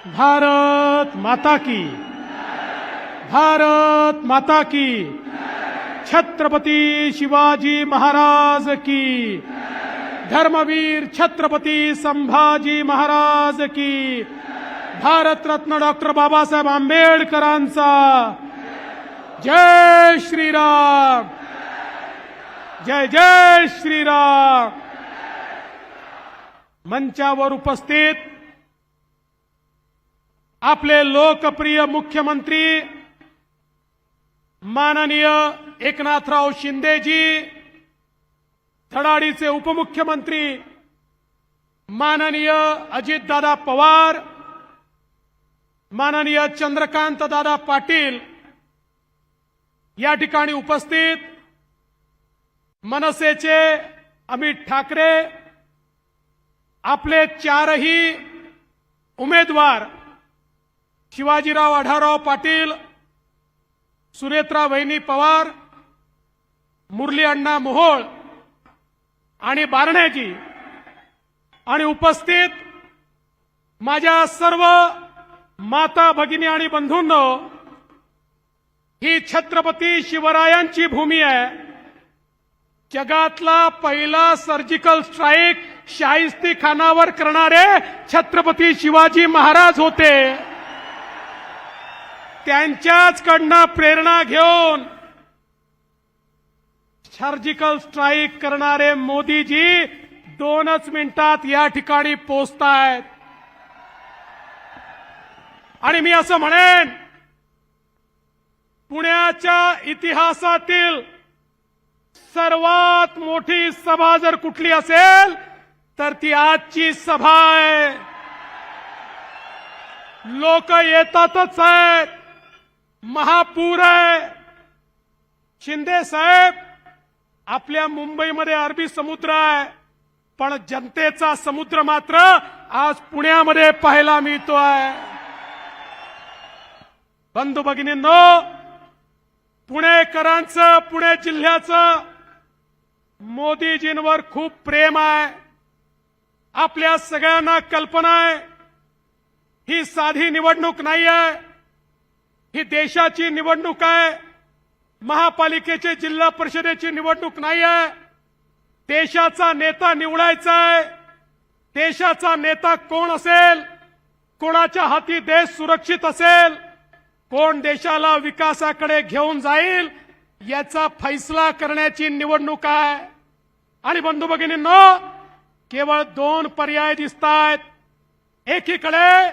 भारत माता की, भारत माता की, छत्रपती शिवाजी महाराज की, धर्मवीर छत्रपती संभाजी महाराज की, भारतरत्न डॉक्टर बाबासाहेब आंबेडकरांचा जय श्रीराम, जय जय श्रीराम. मंचावर उपस्थित आपले लोकप्रिय मुख्यमंत्री माननीय एकनाथराव शिंदेजी, धडाडीचे उपमुख्यमंत्री माननीय अजितदादा पवार, माननीय चंद्रकांत दादा पाटील, या ठिकाणी उपस्थित मनसेचे अमित ठाकरे, आपले चारही उमेदवार शिवाजीराव आढळराव पाटील, सुनेत्रा वहिनी पवार, मुरली अण्णा मोहोळ आणि बारण्याजी, आणि उपस्थित माझ्या सर्व माता भगिनी आणि बंधूंनो, ही छत्रपती शिवरायांची भूमी आहे. जगातला पहिला सर्जिकल स्ट्राईक शाहिस्ती खानावर करणारे छत्रपती शिवाजी महाराज होते. त्यांच्याचकडनं प्रेरणा घेऊन सर्जिकल स्ट्राईक करणारे मोदीजी 2च मिनिटात या ठिकाणी पोहोचतायत. आणि मी असं म्हणेन, पुण्याच्या इतिहासातील सर्वात मोठी सभा जर कुठली असेल तर ती आजची सभा आहे. लोक येतातच आहेत, महापूर आहे. शिंदे साहेब, आपल्या मुंबईमध्ये अरबी समुद्र आहे, पण जनतेचा समुद्र मात्र आज पुण्यामध्ये पाहायला मिळतोय. बंधू भगिनींनो, पुणेकरांचं, पुणे जिल्ह्याचं मोदीजींवर खूप प्रेम आहे. आपल्या सगळ्यांना कल्पना आहे, ही साधी निवडणूक नाही आहे, ही देशाची निवडणूक आहे. महापालिकेची, जिल्हा परिषदेची निवडणूक नाही आहे. देशाचा नेता निवडायचा आहे. देशाचा नेता कोण असेल, कोणाच्या हाती देश सुरक्षित असेल, कोण देशाला विकासाकडे घेऊन जाईल, याचा फैसला करण्याची निवडणूक आहे. आणि बंधू भगिनींनो, केवळ 2 पर्याय दिसतायत. एकीकडे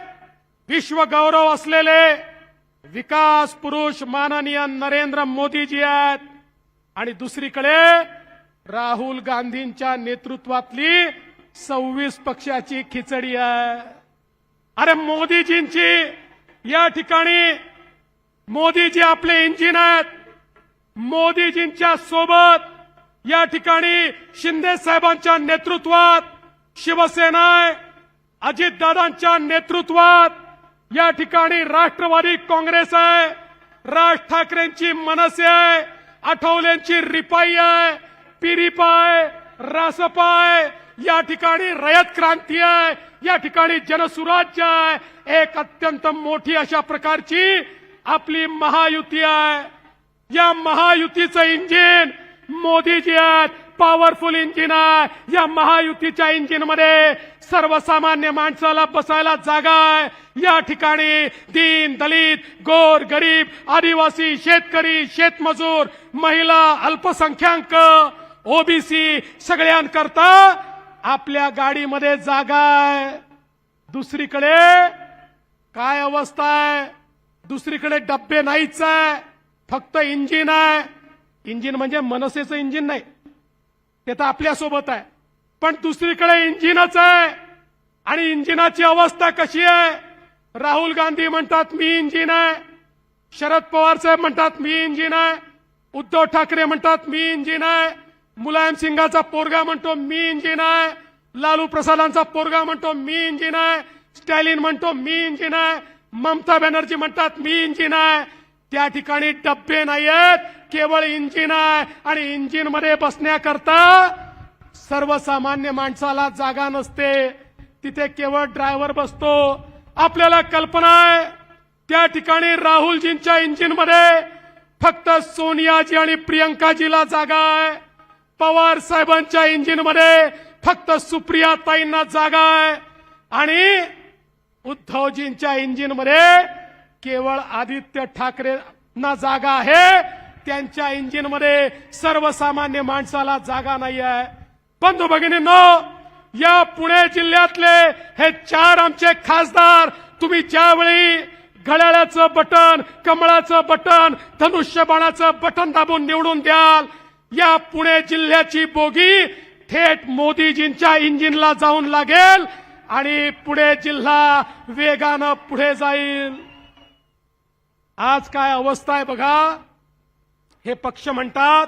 विश्वगौरव असलेले विकास पुरुष माननीय नरेंद्र मोदीजी आहेत, आणि दुसरीकडे राहुल गांधींच्या नेतृत्वातली 26 पक्षाची खिचडी आहे. अरे मोदीजींची या ठिकाणी, मोदीजी आपले इंजिन आहेत. मोदीजींच्या सोबत या ठिकाणी शिंदे साहेबांच्या नेतृत्वात शिवसेना आहे. अजितदादांच्या नेतृत्वात या ठिकाणी राष्ट्रवादी काँग्रेस आहे. राज ठाकरेंची मनसे आहे. आठवलेंची रिपाई आहे, पिरिपा आहे, रासपा आहे. या ठिकाणी रयत क्रांती आहे. या ठिकाणी जनसुराज्य आहे. एक अत्यंत मोठी अशा प्रकारची आपली महायुती आहे. या महायुतीचं इंजिन मोदीजी आहेत. पॉवरफुल इंजिन आहे. या महायुतीच्या इंजिनमध्ये सर्वसामान्य माणसाला बसायला जागा आहे. या ठिकाणी दीन, दलित, गोर, गरीब, आदिवासी, शेतकरी, शेतमजूर, महिला, अल्पसंख्याक, ओबीसी सगळ्यांकरता आपल्या गाडीमध्ये जागा आहे. दुसरीकडे काय अवस्था आहे? दुसरीकडे डब्बे नाहीच आहे, फक्त इंजिन आहे. इंजिन म्हणजे मनसेचं इंजिन नाही, ते तर आपल्यासोबत आहे, पण दुसरीकडे इंजिनच आहे. आणि इंजिनाची अवस्था कशी आहे? राहुल गांधी म्हणतात मी इंजिन आहे, शरद पवार साहेब म्हणतात मी इंजिन आहे, उद्धव ठाकरे म्हणतात मी इंजिन आहे, मुलायम सिंगाचा पोरगा म्हणतो मी इंजिन आहे, लालू प्रसादांचा पोरगा म्हणतो मी इंजिन आहे, स्टॅलिन म्हणतो मी इंजिन आहे, ममता बॅनर्जी म्हणतात मी इंजिन आहे. त्या ठिकाणी डब्बे नाहीयेत, केवळ इंजिन आहे. आणि इंजिन मध्ये बसण्याकरता सर्वसामान्य माणसाला जागा नसते. तिथे केवळ ड्रायव्हर बसतो. आपल्याला कल्पना आहे त्या ठिकाणी राहुलजींच्या इंजिनमध्ये फक्त सोनियाजी आणि प्रियंकाजीला जागा आहे. पवार साहेबांच्या इंजिनमध्ये फक्त सुप्रिया ताईंना जागा आहे आणि उद्धवजींच्या इंजिनमध्ये केवळ आदित्य ठाकरेंना जागा आहे. त्यांच्या इंजिनमध्ये सर्वसामान्य माणसाला जागा नाही आहे. बंधू भगिनींनो, या पुणे जिल्ह्यातले हे 4 आमचे खासदार तुम्ही ज्यावेळी घड्याळाचं बटन, कमळाचं बटन, धनुष्यबाणाचं बटन दाबून निवडून द्याल, या पुणे जिल्ह्याची बोगी थेट मोदीजींच्या इंजिनला जाऊन लागेल आणि पुणे जिल्हा वेगानं पुढे जाईल. आज काय अवस्था आहे बघा. हे पक्ष म्हणतात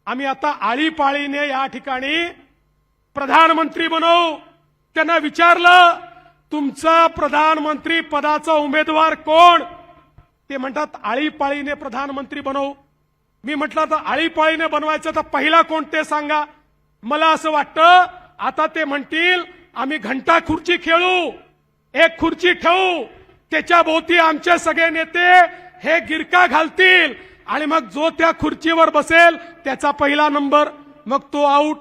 आम्ही आता आळीपाळीने या ठिकाणी प्रधानमंत्री बनवू. त्यांना विचारलं तुमचा प्रधानमंत्री पदाचा उमेदवार कोण? ते म्हणतात आळीपाळीने प्रधानमंत्री बनवू. मी म्हटलं तर आळीपाळीने बनवायचं तर पहिला कोण ते सांगा. मला असं वाटतं आता ते म्हणतील आम्ही घंटा खुर्ची खेळू, एक खुर्ची ठेवू, त्याच्या भोवती आमचे सगळे नेते हे गिरका घालतील आणि मग जो त्या खुर्चीवर बसेल त्याचा पहिला नंबर, मग तो आऊट.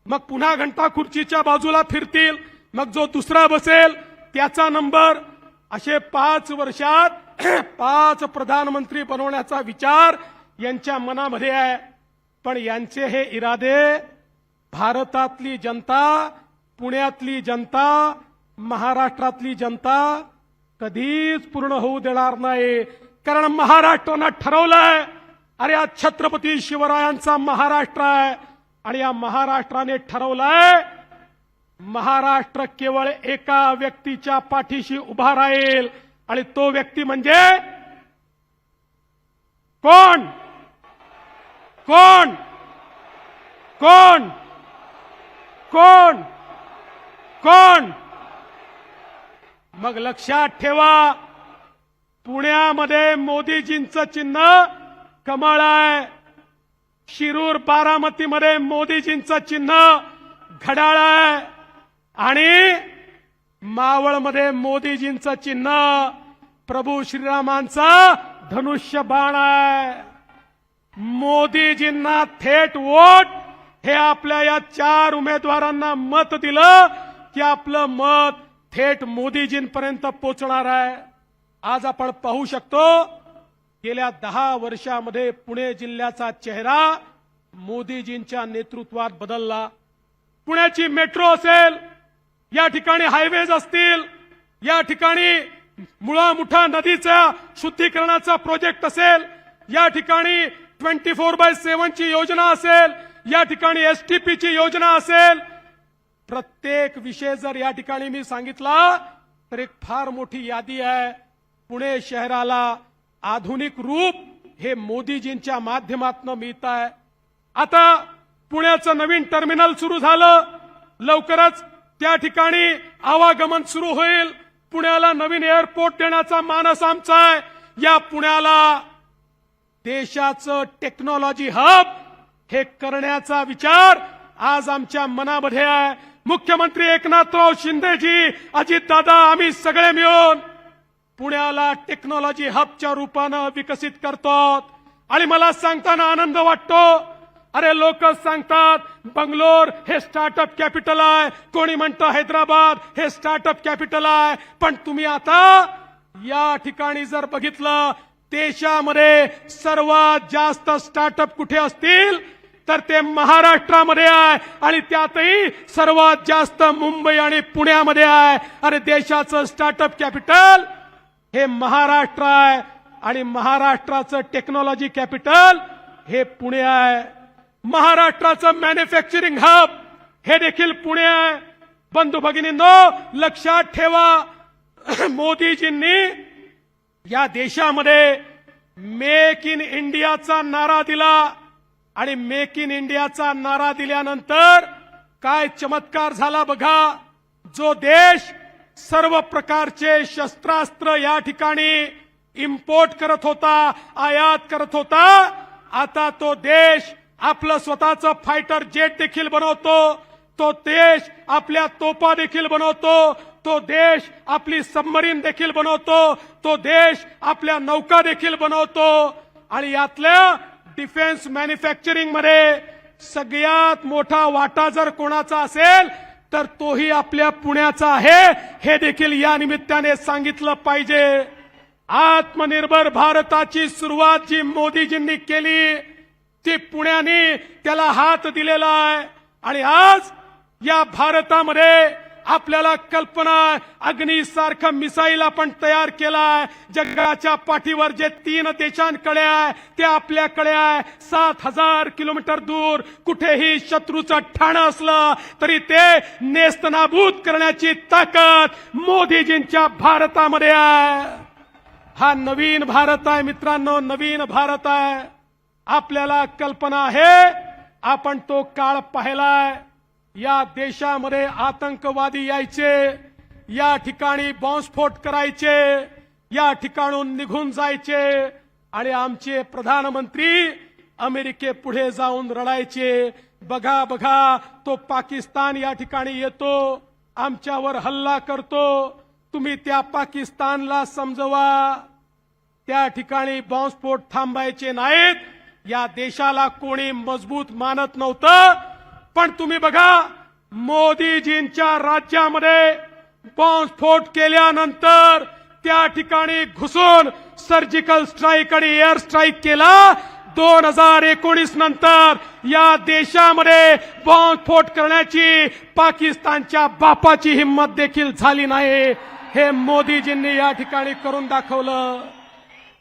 मग पुन्हा घंटा खुर्चीच्या बाजूला फिरतील, मग जो दुसरा बसेल त्याचा नंबर. असे 5 वर्षात 5 प्रधानमंत्री बनवण्याचा विचार यांच्या मनामध्ये आहे. पण यांचे हे इरादे भारतातली जनता, पुण्यातली जनता, महाराष्ट्रातली जनता कधीच पूर्ण होऊ देणार नाही. कारण महाराष्ट्रानं ठरवलंय अरे हा छत्रपती शिवरायांचा महाराष्ट्र आहे आणि या महाराष्ट्राने ठरवलंय महाराष्ट्र केवळ एका व्यक्तीच्या पाठीशी उभा राहील आणि तो व्यक्ती म्हणजे कोण? कोण? कोण? कोण? कोण? मग लक्षात ठेवा, पुण्यामध्ये मोदीजींचं चिन्ह कमळ आहे, शिरूर बारामतीमध्ये मोदीजींचं चिन्ह घड्याळ आहे आणि मावळमध्ये मोदीजींचं चिन्ह प्रभू श्रीरामांचा धनुष्यबाण आहे. मोदीजींना थेट वोट हे आपल्या या 4 उमेदवारांना मत दिलं की आपलं मत थेट मोदीजींपर्यंत पोहोचणार आहे. आज आपण पाहू शकतो गेल्या 10 वर्षामध्ये पुणे जिल्ह्याचा चेहरा मोदीजींच्या नेतृत्वात बदलला. पुण्याची मेट्रो असेल, या ठिकाणी हायवेज असतील, या ठिकाणी मुळा-मुठा नदीचा शुद्धीकरणाचा प्रोजेक्ट असेल, या ठिकाणी 24/7 ची योजना असेल, या ठिकाणी एसटीपीची योजना असेल. प्रत्येक विषय जर या ठिकाणी मी सांगितला तर एक फार मोठी यादी आहे. पुणे शहराला आधुनिक रूप हे मोदीजींच्या माध्यमातून मिळत आहे. आता पुण्याचं नवीन टर्मिनल सुरू झालं, लवकरच त्या ठिकाणी आवागमन सुरू होईल. पुण्याला नवीन एअरपोर्ट देण्याचा मानस आमचा आहे. या पुण्याला देशाचं टेक्नॉलॉजी हब हे करण्याचा विचार आज आमच्या मनामध्ये आहे. मुख्यमंत्री एकनाथराव शिंदेजी, अजितदादा, आम्ही सगळे मिळून पुण्याला टेक्नॉलॉजी हबच्या रूपानं विकसित करतो आणि मला सांगताना आनंद वाटतो. अरे लोक सांगतात बंगलोर हे स्टार्टअप कॅपिटल आहे, कोणी म्हणतं हैदराबाद हे स्टार्टअप कॅपिटल आहे. पण तुम्ही आता या ठिकाणी जर बघितलं देशामध्ये सर्वात जास्त स्टार्टअप कुठे असतील तर ते महाराष्ट्रामध्ये आहे आणि त्यातही सर्वात जास्त मुंबई आणि पुण्यामध्ये आहे. अरे देशाचं स्टार्टअप कॅपिटल हे महाराष्ट्र आहे आणि महाराष्ट्राचं टेक्नॉलॉजी कॅपिटल हे पुणे आहे. महाराष्ट्राचं मॅन्युफॅक्चरिंग हब हे देखील पुणे आहे. बंधू भगिनींनो, लक्षात ठेवा, मोदीजींनी या देशामध्ये मेक इन इंडियाचा नारा दिला आणि मेक इन इंडियाचा नारा दिल्यानंतर काय चमत्कार झाला बघा. जो देश सर्व प्रकारचे शस्त्रास्त्र या ठिकाणी इम्पोर्ट करत होता, आयात करत होता, आता तो देश आपलं स्वतःचं फायटर जेट देखील बनवतो. तो देश आपल्या तोफा देखील बनवतो, तो देश आपली सबमरीन देखील बनवतो, तो देश आपल्या नौका देखील बनवतो आणि यातल्या डिफेन्स मॅन्युफॅक्चरिंग मध्ये सगळ्यात मोठा वाटा जर कोणाचा असेल तर तोही आपल्या पुण्याचा आहे, हे देखील या निमित्ताने सांगितलं पाहिजे। आत्मनिर्भर भारताची सुरुवात जी मोदीजींनी केली ती पुण्याने त्याला हात दिलेला आहे आणि आज या भारतामध्ये आपल्याला कल्पना अग्नीसारखं मिसाईल आपण तयार केलाय। जगाच्या पाठीवर जे 3 देशांकडे आहे ते आपल्याकडे आहे। 7000 किलोमीटर दूर कुठेही शत्रूचं ठाणं असलं तरी ते नेस्तनाबूत करण्याची ताकद मोदीजींच्या भारतामध्ये आहे। हा नवीन भारत आहे मित्रांनो, नवीन भारत आहे। आपल्याला कल्पना आहे, आपण तो काळ पाहिलाय। या देशामध्ये आतंकवादी यायचे, या ठिकाणी बॉम्बस्फोट करायचे, या ठिकाणून निघून जायचे आणि आमचे प्रधानमंत्री अमेरिकेपुढे जाऊन रडायचे, बघा बघा तो पाकिस्तान या ठिकाणी येतो, आमच्यावर हल्ला करतो, तुम्ही त्या पाकिस्तानला समजवा। त्या ठिकाणी बॉम्बस्फोट थांबायचे नाहीत, या देशाला कोणी मजबूत मानत नव्हतं। पण तुम्ही बघा मोदीजींच्या राज्यामध्ये बॉम्बस्फोट केल्यानंतर त्या ठिकाणी घुसून सर्जिकल स्ट्राईक आणि एअर स्ट्राईक केला। 2019 नंतर या देशामध्ये बॉम्बस्फोट करण्याची पाकिस्तानच्या बापाची हिंमत देखील झाली नाही। हे मोदीजींनी या ठिकाणी करून दाखवलं।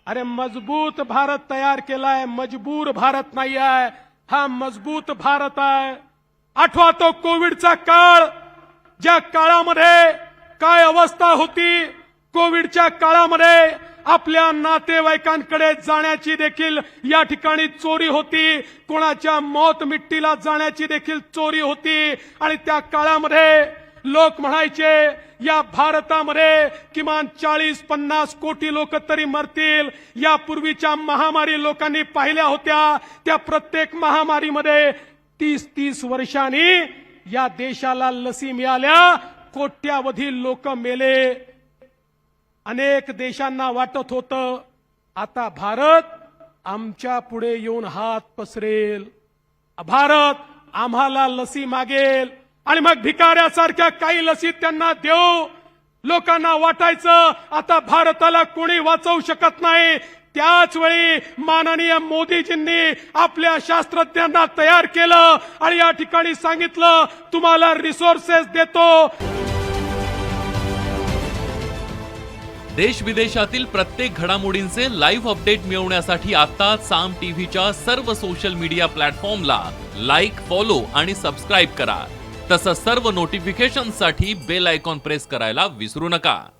अरे मजबूत भारत तयार केलाय, मजबूर भारत नाही आहे, हा मजबूत भारत आहे। आठवा तो कोविडचा काळ, ज्या काळामध्ये काय अवस्था होती। कोविडच्या काळामध्ये आपल्या नातेवाईकांकडे जाण्याची देखील या ठिकाणी चोरी होती, कोणाच्या मौत मिट्टीला जाण्याची देखील चोरी होती आणि त्या काळामध्ये लोक म्हणायचे या भारतामध्ये किमान 40-50 कोटी लोक तरी मरतील। यापूर्वीच्या महामारी लोकांनी पाहिल्या होत्या, त्या प्रत्येक महामारीमध्ये 30-30 वर्षांनी या देशाला लसी मिळाल्या, कोट्यावधी लोक मेले। अनेक देशांना वाटत होतं आता भारत आमच्या पुढे येऊन हात पसरेल, भारत आम्हाला लसी मागेल आणि मग भिकाऱ्यासारख्या काही लसी त्यांना देऊ। लोकांना वाटायचं आता भारताला कोणी वाचवू शकत नाही। त्याच वेळी माननीय मोदीजींनी आपल्या शास्त्रज्ञांना तयार केलं आणि या ठिकाणी सांगितलं तुम्हाला रिसोर्सेस देतो। देश विदेशातील प्रत्येक घडामोडींचे लाईव्ह अपडेट मिळवण्यासाठी आता साम टीव्हीच्या सर्व सोशल मीडिया प्लॅटफॉर्मला लाईक, फॉलो आणि सबस्क्राईब करा। तसंच सर्व नोटिफिकेशनसाठी बेल आयकॉन प्रेस करायला विसरू नका।